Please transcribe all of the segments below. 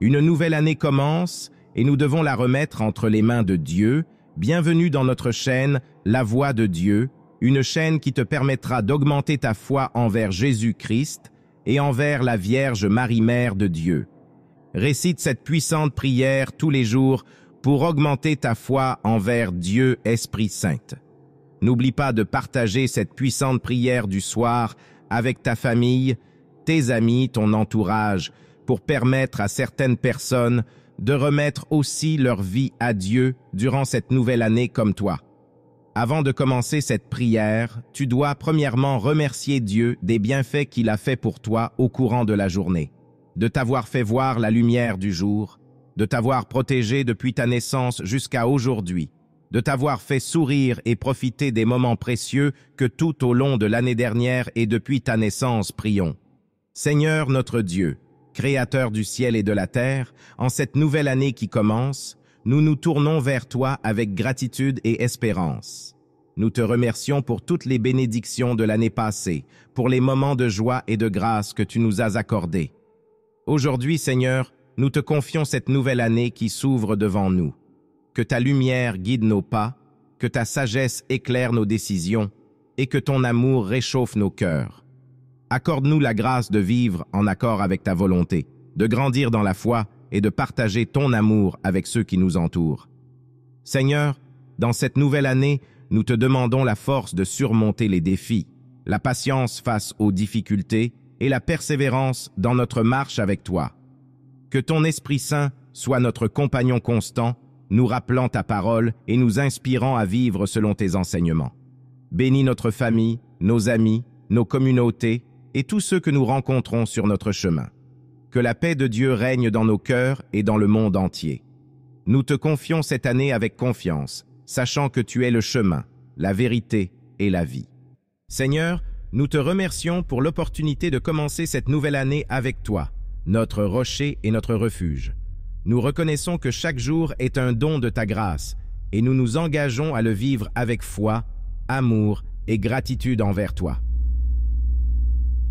Une nouvelle année commence et nous devons la remettre entre les mains de Dieu. Bienvenue dans notre chaîne, La Voix de Dieu, une chaîne qui te permettra d'augmenter ta foi envers Jésus-Christ et envers la Vierge Marie, Mère de Dieu. Récite cette puissante prière tous les jours pour augmenter ta foi envers Dieu Esprit Saint. N'oublie pas de partager cette puissante prière du soir avec ta famille, tes amis, ton entourage, pour permettre à certaines personnes de remettre aussi leur vie à Dieu durant cette nouvelle année comme toi. Avant de commencer cette prière, tu dois premièrement remercier Dieu des bienfaits qu'il a fait pour toi au courant de la journée, de t'avoir fait voir la lumière du jour, de t'avoir protégé depuis ta naissance jusqu'à aujourd'hui, de t'avoir fait sourire et profiter des moments précieux que tout au long de l'année dernière et depuis ta naissance prions. Seigneur notre Dieu, Créateur du ciel et de la terre, en cette nouvelle année qui commence, nous nous tournons vers toi avec gratitude et espérance. Nous te remercions pour toutes les bénédictions de l'année passée, pour les moments de joie et de grâce que tu nous as accordés. Aujourd'hui, Seigneur, nous te confions cette nouvelle année qui s'ouvre devant nous. Que ta lumière guide nos pas, que ta sagesse éclaire nos décisions et que ton amour réchauffe nos cœurs. Accorde-nous la grâce de vivre en accord avec ta volonté, de grandir dans la foi et de partager ton amour avec ceux qui nous entourent. Seigneur, dans cette nouvelle année, nous te demandons la force de surmonter les défis, la patience face aux difficultés et la persévérance dans notre marche avec toi. Que ton Esprit Saint soit notre compagnon constant, nous rappelant ta parole et nous inspirant à vivre selon tes enseignements. Bénis notre famille, nos amis, nos communautés et tous ceux que nous rencontrons sur notre chemin. Que la paix de Dieu règne dans nos cœurs et dans le monde entier. Nous te confions cette année avec confiance, sachant que tu es le chemin, la vérité et la vie. Seigneur, nous te remercions pour l'opportunité de commencer cette nouvelle année avec toi, notre rocher et notre refuge. Nous reconnaissons que chaque jour est un don de ta grâce et nous nous engageons à le vivre avec foi, amour et gratitude envers toi.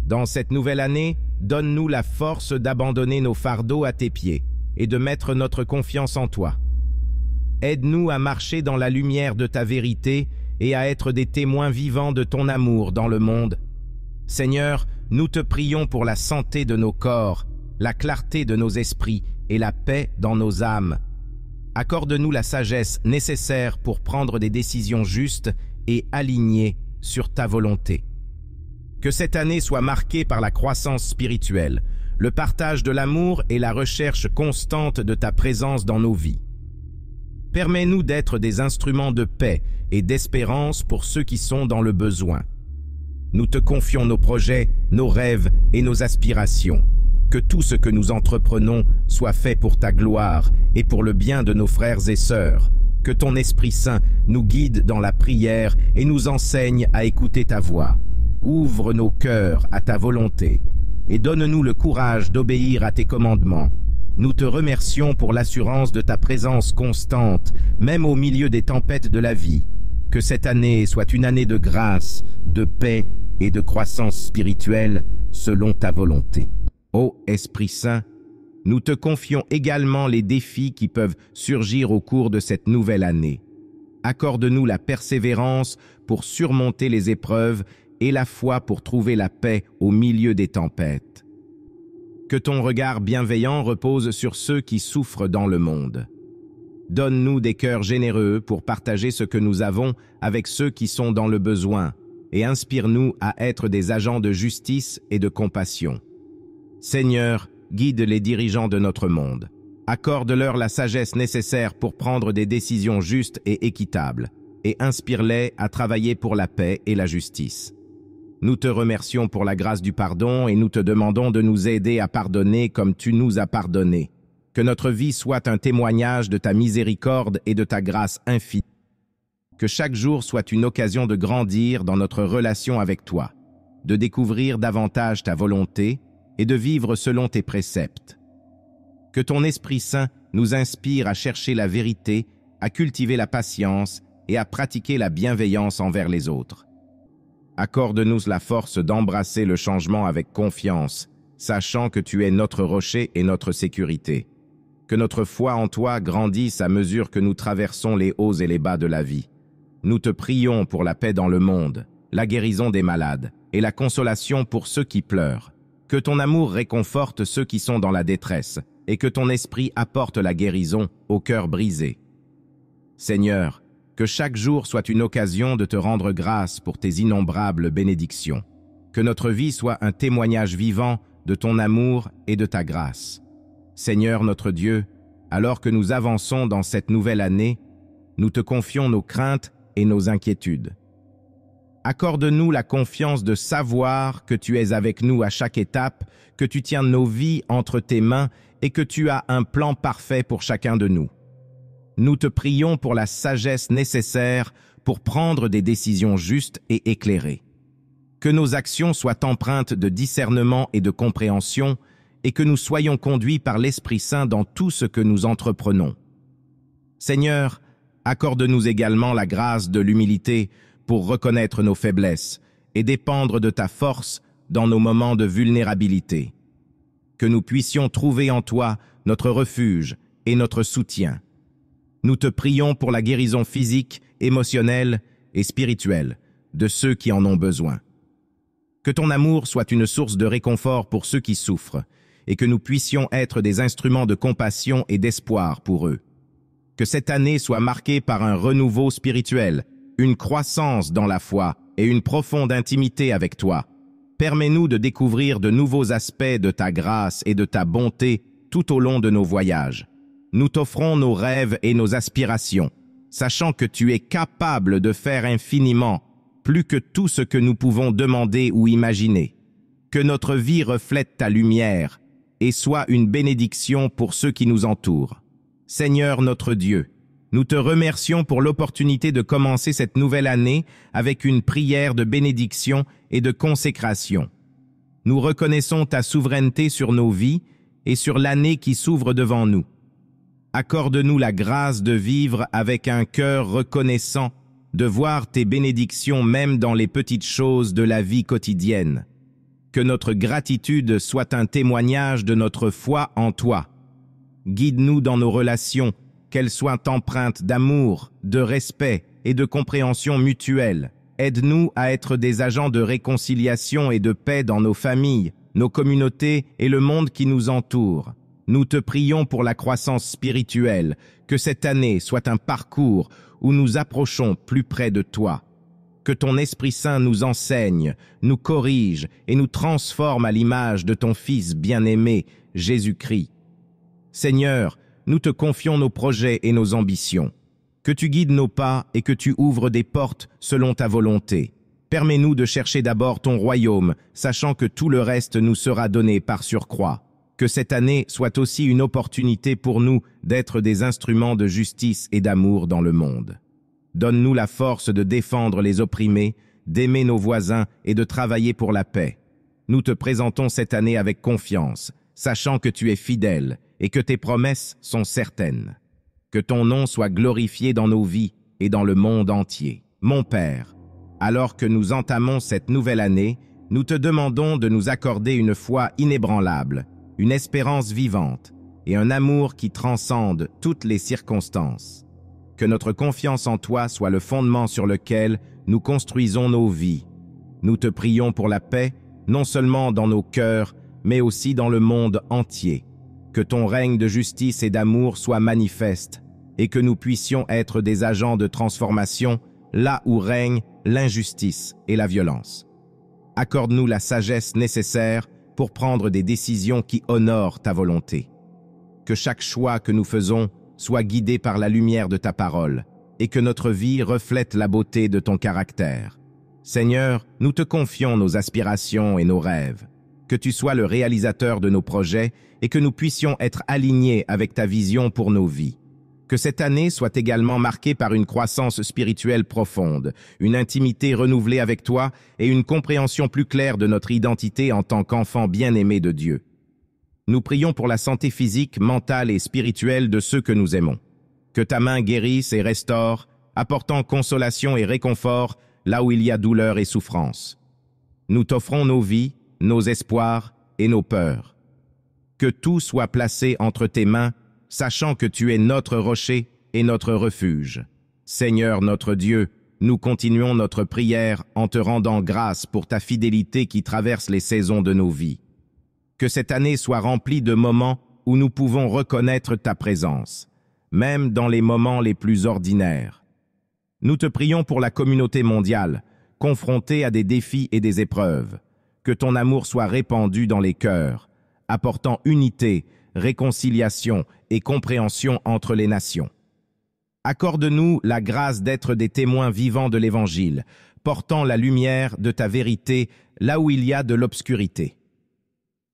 Dans cette nouvelle année, donne-nous la force d'abandonner nos fardeaux à tes pieds et de mettre notre confiance en toi. Aide-nous à marcher dans la lumière de ta vérité et à être des témoins vivants de ton amour dans le monde. Seigneur, nous te prions pour la santé de nos corps, la clarté de nos esprits et la paix dans nos âmes. Accorde-nous la sagesse nécessaire pour prendre des décisions justes et alignées sur ta volonté. Que cette année soit marquée par la croissance spirituelle, le partage de l'amour et la recherche constante de ta présence dans nos vies. Permets-nous d'être des instruments de paix et d'espérance pour ceux qui sont dans le besoin. Nous te confions nos projets, nos rêves et nos aspirations. Que tout ce que nous entreprenons soit fait pour ta gloire et pour le bien de nos frères et sœurs. Que ton Esprit Saint nous guide dans la prière et nous enseigne à écouter ta voix. Ouvre nos cœurs à ta volonté et donne-nous le courage d'obéir à tes commandements. Nous te remercions pour l'assurance de ta présence constante, même au milieu des tempêtes de la vie. Que cette année soit une année de grâce, de paix et de croissance spirituelle selon ta volonté. Ô Esprit Saint, nous te confions également les défis qui peuvent surgir au cours de cette nouvelle année. Accorde-nous la persévérance pour surmonter les épreuves et la foi pour trouver la paix au milieu des tempêtes. Que ton regard bienveillant repose sur ceux qui souffrent dans le monde. Donne-nous des cœurs généreux pour partager ce que nous avons avec ceux qui sont dans le besoin et inspire-nous à être des agents de justice et de compassion. Seigneur, guide les dirigeants de notre monde. Accorde-leur la sagesse nécessaire pour prendre des décisions justes et équitables et inspire-les à travailler pour la paix et la justice. Nous te remercions pour la grâce du pardon et nous te demandons de nous aider à pardonner comme tu nous as pardonné. Que notre vie soit un témoignage de ta miséricorde et de ta grâce infinie. Que chaque jour soit une occasion de grandir dans notre relation avec toi, de découvrir davantage ta volonté et de vivre selon tes préceptes. Que ton Esprit Saint nous inspire à chercher la vérité, à cultiver la patience et à pratiquer la bienveillance envers les autres. Accorde-nous la force d'embrasser le changement avec confiance, sachant que tu es notre rocher et notre sécurité. Que notre foi en toi grandisse à mesure que nous traversons les hauts et les bas de la vie. Nous te prions pour la paix dans le monde, la guérison des malades et la consolation pour ceux qui pleurent. Que ton amour réconforte ceux qui sont dans la détresse et que ton esprit apporte la guérison au cœur brisé. Seigneur, que chaque jour soit une occasion de te rendre grâce pour tes innombrables bénédictions. Que notre vie soit un témoignage vivant de ton amour et de ta grâce. Seigneur notre Dieu, alors que nous avançons dans cette nouvelle année, nous te confions nos craintes et nos inquiétudes. Accorde-nous la confiance de savoir que tu es avec nous à chaque étape, que tu tiens nos vies entre tes mains et que tu as un plan parfait pour chacun de nous. Nous te prions pour la sagesse nécessaire pour prendre des décisions justes et éclairées. Que nos actions soient empreintes de discernement et de compréhension et que nous soyons conduits par l'Esprit Saint dans tout ce que nous entreprenons. Seigneur, accorde-nous également la grâce de l'humilité pour reconnaître nos faiblesses et dépendre de ta force dans nos moments de vulnérabilité. Que nous puissions trouver en toi notre refuge et notre soutien. Nous te prions pour la guérison physique, émotionnelle et spirituelle de ceux qui en ont besoin. Que ton amour soit une source de réconfort pour ceux qui souffrent et que nous puissions être des instruments de compassion et d'espoir pour eux. Que cette année soit marquée par un renouveau spirituel, une croissance dans la foi et une profonde intimité avec toi. Permets-nous de découvrir de nouveaux aspects de ta grâce et de ta bonté tout au long de nos voyages. Nous t'offrons nos rêves et nos aspirations, sachant que tu es capable de faire infiniment, plus que tout ce que nous pouvons demander ou imaginer. Que notre vie reflète ta lumière et soit une bénédiction pour ceux qui nous entourent. Seigneur notre Dieu, nous te remercions pour l'opportunité de commencer cette nouvelle année avec une prière de bénédiction et de consécration. Nous reconnaissons ta souveraineté sur nos vies et sur l'année qui s'ouvre devant nous. Accorde-nous la grâce de vivre avec un cœur reconnaissant, de voir tes bénédictions même dans les petites choses de la vie quotidienne. Que notre gratitude soit un témoignage de notre foi en toi. Guide-nous dans nos relations, qu'elles soient empreintes d'amour, de respect et de compréhension mutuelle. Aide-nous à être des agents de réconciliation et de paix dans nos familles, nos communautés et le monde qui nous entoure. Nous te prions pour la croissance spirituelle, que cette année soit un parcours où nous approchons plus près de toi. Que ton Esprit Saint nous enseigne, nous corrige et nous transforme à l'image de ton Fils bien-aimé, Jésus-Christ. Seigneur, nous te confions nos projets et nos ambitions. Que tu guides nos pas et que tu ouvres des portes selon ta volonté. Permets-nous de chercher d'abord ton royaume, sachant que tout le reste nous sera donné par surcroît. Que cette année soit aussi une opportunité pour nous d'être des instruments de justice et d'amour dans le monde. Donne-nous la force de défendre les opprimés, d'aimer nos voisins et de travailler pour la paix. Nous te présentons cette année avec confiance, sachant que tu es fidèle et que tes promesses sont certaines. Que ton nom soit glorifié dans nos vies et dans le monde entier. Mon Père, alors que nous entamons cette nouvelle année, nous te demandons de nous accorder une foi inébranlable, une espérance vivante et un amour qui transcende toutes les circonstances. Que notre confiance en toi soit le fondement sur lequel nous construisons nos vies. Nous te prions pour la paix, non seulement dans nos cœurs, mais aussi dans le monde entier. Que ton règne de justice et d'amour soit manifeste et que nous puissions être des agents de transformation là où règne l'injustice et la violence. Accorde-nous la sagesse nécessaire pour prendre des décisions qui honorent ta volonté. Que chaque choix que nous faisons soit guidé par la lumière de ta parole et que notre vie reflète la beauté de ton caractère. Seigneur, nous te confions nos aspirations et nos rêves. Que tu sois le réalisateur de nos projets et que nous puissions être alignés avec ta vision pour nos vies. Que cette année soit également marquée par une croissance spirituelle profonde, une intimité renouvelée avec toi et une compréhension plus claire de notre identité en tant qu'enfants bien-aimés de Dieu. Nous prions pour la santé physique, mentale et spirituelle de ceux que nous aimons. Que ta main guérisse et restaure, apportant consolation et réconfort là où il y a douleur et souffrance. Nous t'offrons nos vies, nos espoirs et nos peurs. Que tout soit placé entre tes mains sachant que tu es notre rocher et notre refuge. Seigneur notre Dieu, nous continuons notre prière en te rendant grâce pour ta fidélité qui traverse les saisons de nos vies. Que cette année soit remplie de moments où nous pouvons reconnaître ta présence, même dans les moments les plus ordinaires. Nous te prions pour la communauté mondiale, confrontée à des défis et des épreuves. Que ton amour soit répandu dans les cœurs, apportant unité, réconciliation et compréhension entre les nations. Accorde-nous la grâce d'être des témoins vivants de l'Évangile, portant la lumière de ta vérité là où il y a de l'obscurité.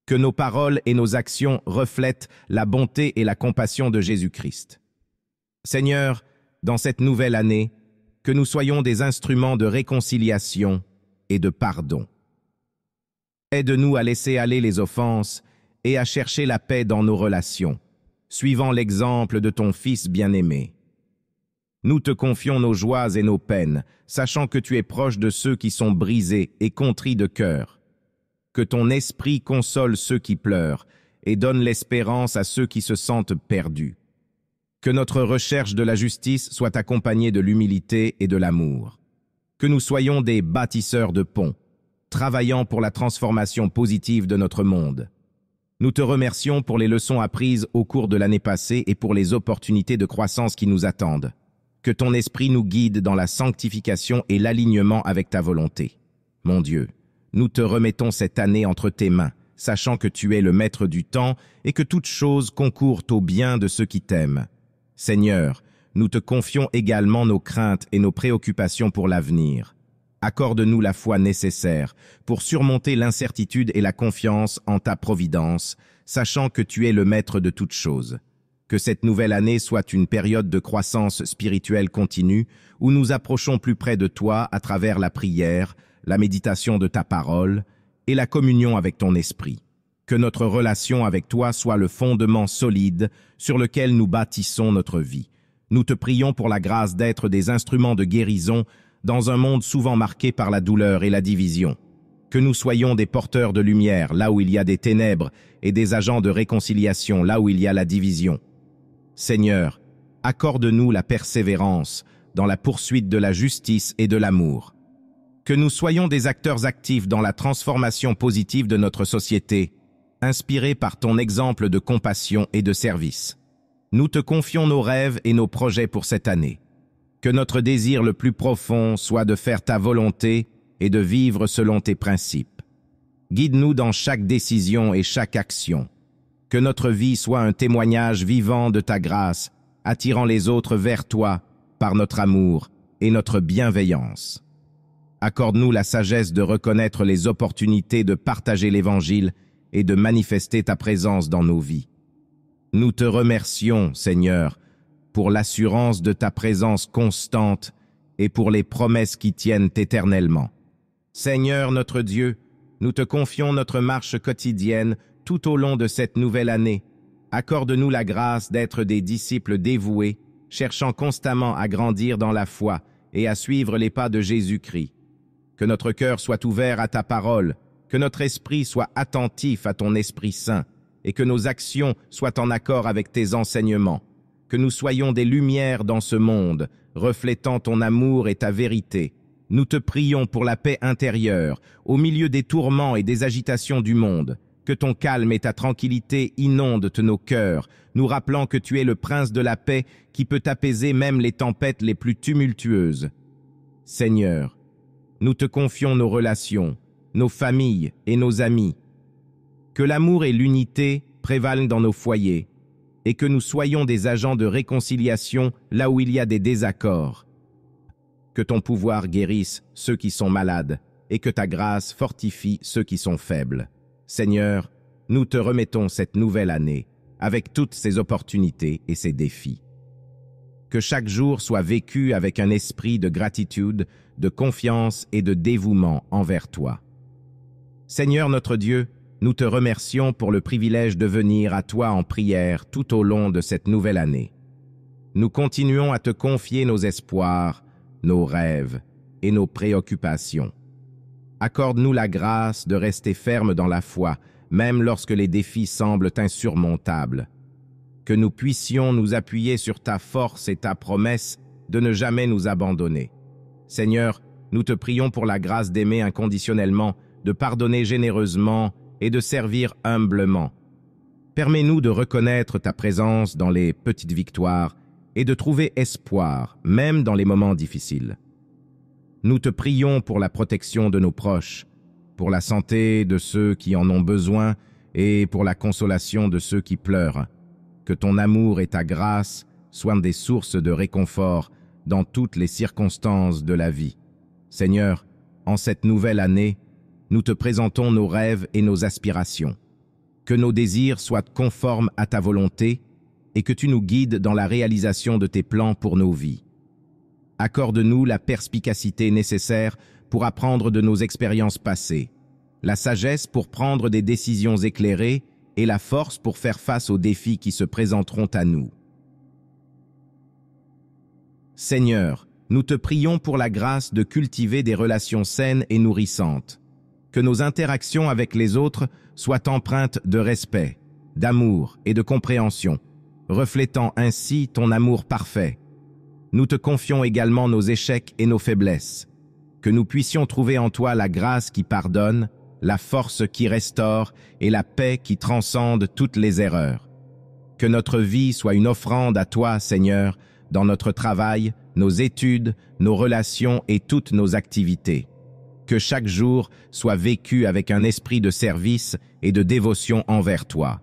Que nos paroles et nos actions reflètent la bonté et la compassion de Jésus-Christ. Seigneur, dans cette nouvelle année, que nous soyons des instruments de réconciliation et de pardon. Aide-nous à laisser aller les offenses et à chercher la paix dans nos relations, suivant l'exemple de ton Fils bien-aimé. Nous te confions nos joies et nos peines, sachant que tu es proche de ceux qui sont brisés et contrits de cœur. Que ton esprit console ceux qui pleurent et donne l'espérance à ceux qui se sentent perdus. Que notre recherche de la justice soit accompagnée de l'humilité et de l'amour. Que nous soyons des bâtisseurs de ponts, travaillant pour la transformation positive de notre monde. Nous te remercions pour les leçons apprises au cours de l'année passée et pour les opportunités de croissance qui nous attendent. Que ton esprit nous guide dans la sanctification et l'alignement avec ta volonté. Mon Dieu, nous te remettons cette année entre tes mains, sachant que tu es le maître du temps et que toutes choses concourent au bien de ceux qui t'aiment. Seigneur, nous te confions également nos craintes et nos préoccupations pour l'avenir. Accorde-nous la foi nécessaire pour surmonter l'incertitude et la confiance en ta providence, sachant que tu es le maître de toutes choses. Que cette nouvelle année soit une période de croissance spirituelle continue où nous approchons plus près de toi à travers la prière, la méditation de ta parole et la communion avec ton esprit. Que notre relation avec toi soit le fondement solide sur lequel nous bâtissons notre vie. Nous te prions pour la grâce d'être des instruments de guérison dans un monde souvent marqué par la douleur et la division. Que nous soyons des porteurs de lumière là où il y a des ténèbres et des agents de réconciliation là où il y a la division. Seigneur, accorde-nous la persévérance dans la poursuite de la justice et de l'amour. Que nous soyons des acteurs actifs dans la transformation positive de notre société, inspirés par ton exemple de compassion et de service. Nous te confions nos rêves et nos projets pour cette année. Que notre désir le plus profond soit de faire ta volonté et de vivre selon tes principes. Guide-nous dans chaque décision et chaque action. Que notre vie soit un témoignage vivant de ta grâce, attirant les autres vers toi par notre amour et notre bienveillance. Accorde-nous la sagesse de reconnaître les opportunités de partager l'Évangile et de manifester ta présence dans nos vies. Nous te remercions, Seigneur, pour l'assurance de ta présence constante et pour les promesses qui tiennent éternellement. Seigneur notre Dieu, nous te confions notre marche quotidienne tout au long de cette nouvelle année. Accorde-nous la grâce d'être des disciples dévoués, cherchant constamment à grandir dans la foi et à suivre les pas de Jésus-Christ. Que notre cœur soit ouvert à ta parole, que notre esprit soit attentif à ton Esprit Saint, et que nos actions soient en accord avec tes enseignements. Que nous soyons des lumières dans ce monde, reflétant ton amour et ta vérité. Nous te prions pour la paix intérieure, au milieu des tourments et des agitations du monde. Que ton calme et ta tranquillité inondent nos cœurs, nous rappelant que tu es le prince de la paix qui peut apaiser même les tempêtes les plus tumultueuses. Seigneur, nous te confions nos relations, nos familles et nos amis. Que l'amour et l'unité prévalent dans nos foyers et que nous soyons des agents de réconciliation là où il y a des désaccords. Que ton pouvoir guérisse ceux qui sont malades et que ta grâce fortifie ceux qui sont faibles. Seigneur, nous te remettons cette nouvelle année avec toutes ses opportunités et ses défis. Que chaque jour soit vécu avec un esprit de gratitude, de confiance et de dévouement envers toi. Seigneur notre Dieu, nous te remercions pour le privilège de venir à toi en prière tout au long de cette nouvelle année. Nous continuons à te confier nos espoirs, nos rêves et nos préoccupations. Accorde-nous la grâce de rester ferme dans la foi, même lorsque les défis semblent insurmontables. que nous puissions nous appuyer sur ta force et ta promesse de ne jamais nous abandonner. Seigneur, nous te prions pour la grâce d'aimer inconditionnellement, de pardonner généreusement et de servir humblement. Permets-nous de reconnaître ta présence dans les petites victoires et de trouver espoir, même dans les moments difficiles. Nous te prions pour la protection de nos proches, pour la santé de ceux qui en ont besoin et pour la consolation de ceux qui pleurent. Que ton amour et ta grâce soient des sources de réconfort dans toutes les circonstances de la vie. Seigneur, en cette nouvelle année, nous te présentons nos rêves et nos aspirations. Que nos désirs soient conformes à ta volonté et que tu nous guides dans la réalisation de tes plans pour nos vies. Accorde-nous la perspicacité nécessaire pour apprendre de nos expériences passées, la sagesse pour prendre des décisions éclairées et la force pour faire face aux défis qui se présenteront à nous. Seigneur, nous te prions pour la grâce de cultiver des relations saines et nourrissantes. Que nos interactions avec les autres soient empreintes de respect, d'amour et de compréhension, reflétant ainsi ton amour parfait. Nous te confions également nos échecs et nos faiblesses. Que nous puissions trouver en toi la grâce qui pardonne, la force qui restaure et la paix qui transcende toutes les erreurs. Que notre vie soit une offrande à toi, Seigneur, dans notre travail, nos études, nos relations et toutes nos activités. Que chaque jour soit vécu avec un esprit de service et de dévotion envers toi.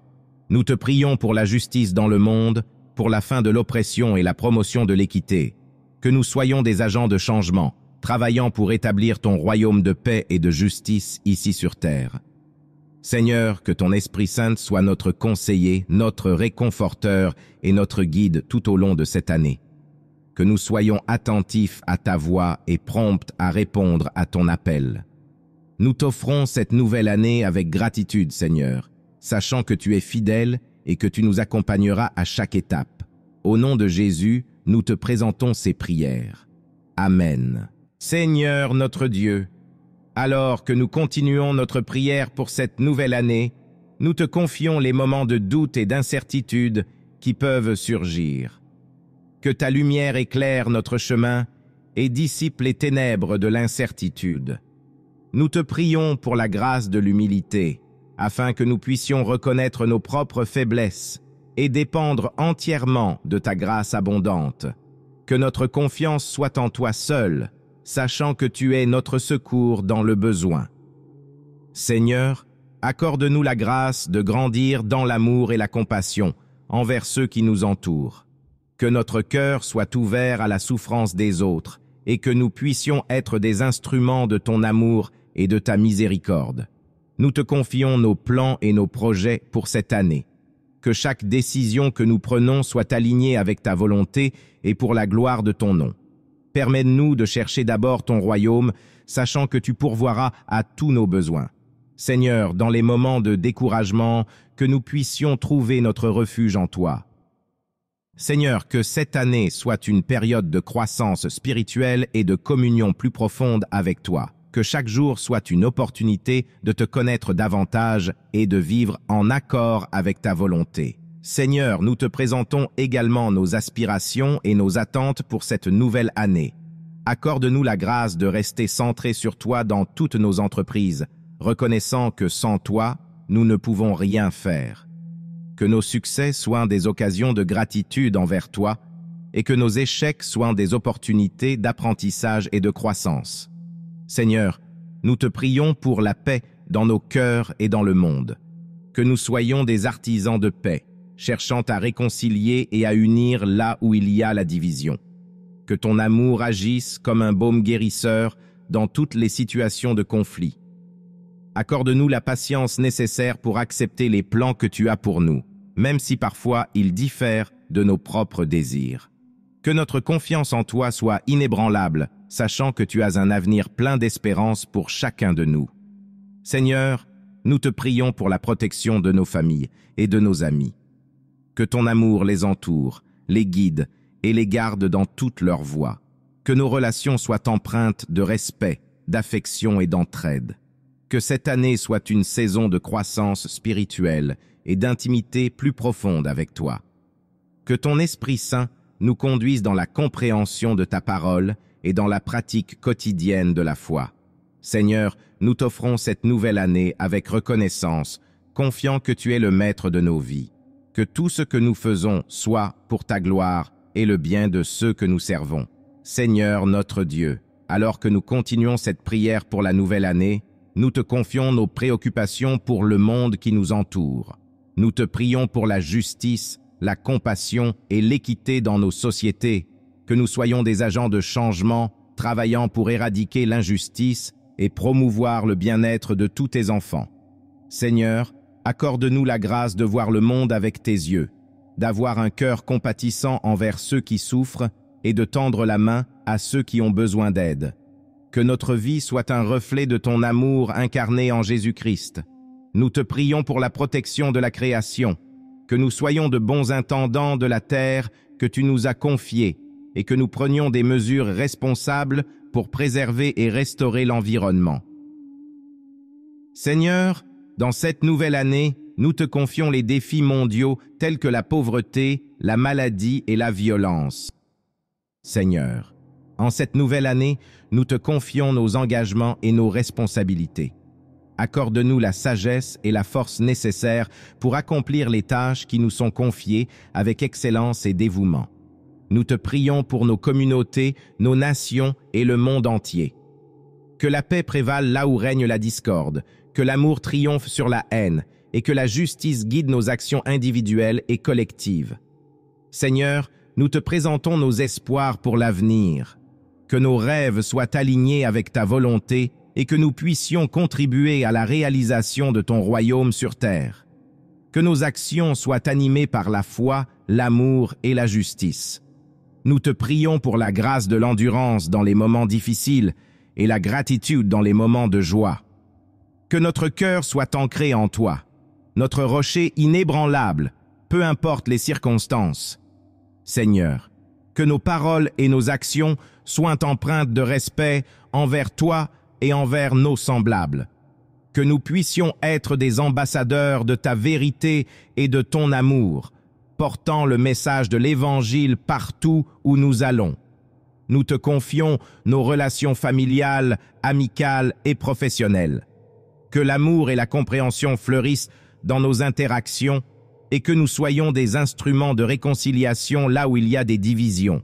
Nous te prions pour la justice dans le monde, pour la fin de l'oppression et la promotion de l'équité. Que nous soyons des agents de changement, travaillant pour établir ton royaume de paix et de justice ici sur terre. Seigneur, que ton Esprit Saint soit notre conseiller, notre réconforteur et notre guide tout au long de cette année. Que nous soyons attentifs à ta voix et prompts à répondre à ton appel. Nous t'offrons cette nouvelle année avec gratitude, Seigneur, sachant que tu es fidèle et que tu nous accompagneras à chaque étape. Au nom de Jésus, nous te présentons ces prières. Amen. Seigneur notre Dieu, alors que nous continuons notre prière pour cette nouvelle année, nous te confions les moments de doute et d'incertitude qui peuvent surgir. Que ta lumière éclaire notre chemin et dissipe les ténèbres de l'incertitude. Nous te prions pour la grâce de l'humilité, afin que nous puissions reconnaître nos propres faiblesses et dépendre entièrement de ta grâce abondante. Que notre confiance soit en toi seul, sachant que tu es notre secours dans le besoin. Seigneur, accorde-nous la grâce de grandir dans l'amour et la compassion envers ceux qui nous entourent. Que notre cœur soit ouvert à la souffrance des autres et que nous puissions être des instruments de ton amour et de ta miséricorde. Nous te confions nos plans et nos projets pour cette année. Que chaque décision que nous prenons soit alignée avec ta volonté et pour la gloire de ton nom. Permets-nous de chercher d'abord ton royaume, sachant que tu pourvoiras à tous nos besoins. Seigneur, dans les moments de découragement, que nous puissions trouver notre refuge en toi. Seigneur, que cette année soit une période de croissance spirituelle et de communion plus profonde avec toi. Que chaque jour soit une opportunité de te connaître davantage et de vivre en accord avec ta volonté. Seigneur, nous te présentons également nos aspirations et nos attentes pour cette nouvelle année. Accorde-nous la grâce de rester centrés sur toi dans toutes nos entreprises, reconnaissant que sans toi, nous ne pouvons rien faire. Que nos succès soient des occasions de gratitude envers toi et que nos échecs soient des opportunités d'apprentissage et de croissance. Seigneur, nous te prions pour la paix dans nos cœurs et dans le monde. Que nous soyons des artisans de paix, cherchant à réconcilier et à unir là où il y a la division. Que ton amour agisse comme un baume guérisseur dans toutes les situations de conflit. Accorde-nous la patience nécessaire pour accepter les plans que tu as pour nous, même si parfois ils diffèrent de nos propres désirs. Que notre confiance en toi soit inébranlable, sachant que tu as un avenir plein d'espérance pour chacun de nous. Seigneur, nous te prions pour la protection de nos familles et de nos amis. Que ton amour les entoure, les guide et les garde dans toutes leurs voies. Que nos relations soient empreintes de respect, d'affection et d'entraide. Que cette année soit une saison de croissance spirituelle et d'intimité plus profonde avec toi. Que ton Esprit Saint nous conduise dans la compréhension de ta parole et dans la pratique quotidienne de la foi. Seigneur, nous t'offrons cette nouvelle année avec reconnaissance, confiant que tu es le maître de nos vies. Que tout ce que nous faisons soit pour ta gloire et le bien de ceux que nous servons. Seigneur notre Dieu, alors que nous continuons cette prière pour la nouvelle année, nous te confions nos préoccupations pour le monde qui nous entoure. Nous te prions pour la justice, la compassion et l'équité dans nos sociétés, que nous soyons des agents de changement, travaillant pour éradiquer l'injustice et promouvoir le bien-être de tous tes enfants. Seigneur, accorde-nous la grâce de voir le monde avec tes yeux, d'avoir un cœur compatissant envers ceux qui souffrent et de tendre la main à ceux qui ont besoin d'aide. Que notre vie soit un reflet de ton amour incarné en Jésus-Christ. Nous te prions pour la protection de la création, que nous soyons de bons intendants de la terre que tu nous as confiée et que nous prenions des mesures responsables pour préserver et restaurer l'environnement. Seigneur, dans cette nouvelle année, nous te confions les défis mondiaux tels que la pauvreté, la maladie et la violence. Seigneur, en cette nouvelle année, nous te confions nos engagements et nos responsabilités. Accorde-nous la sagesse et la force nécessaires pour accomplir les tâches qui nous sont confiées avec excellence et dévouement. Nous te prions pour nos communautés, nos nations et le monde entier. Que la paix prévale là où règne la discorde, que l'amour triomphe sur la haine et que la justice guide nos actions individuelles et collectives. Seigneur, nous te présentons nos espoirs pour l'avenir. Que nos rêves soient alignés avec ta volonté et que nous puissions contribuer à la réalisation de ton royaume sur terre. Que nos actions soient animées par la foi, l'amour et la justice. Nous te prions pour la grâce de l'endurance dans les moments difficiles et la gratitude dans les moments de joie. Que notre cœur soit ancré en toi, notre rocher inébranlable, peu importe les circonstances. Seigneur, que nos paroles et nos actions soient empreintes de respect envers toi et envers nos semblables. Que nous puissions être des ambassadeurs de ta vérité et de ton amour, portant le message de l'Évangile partout où nous allons. Nous te confions nos relations familiales, amicales et professionnelles. Que l'amour et la compréhension fleurissent dans nos interactions et que nous soyons des instruments de réconciliation là où il y a des divisions.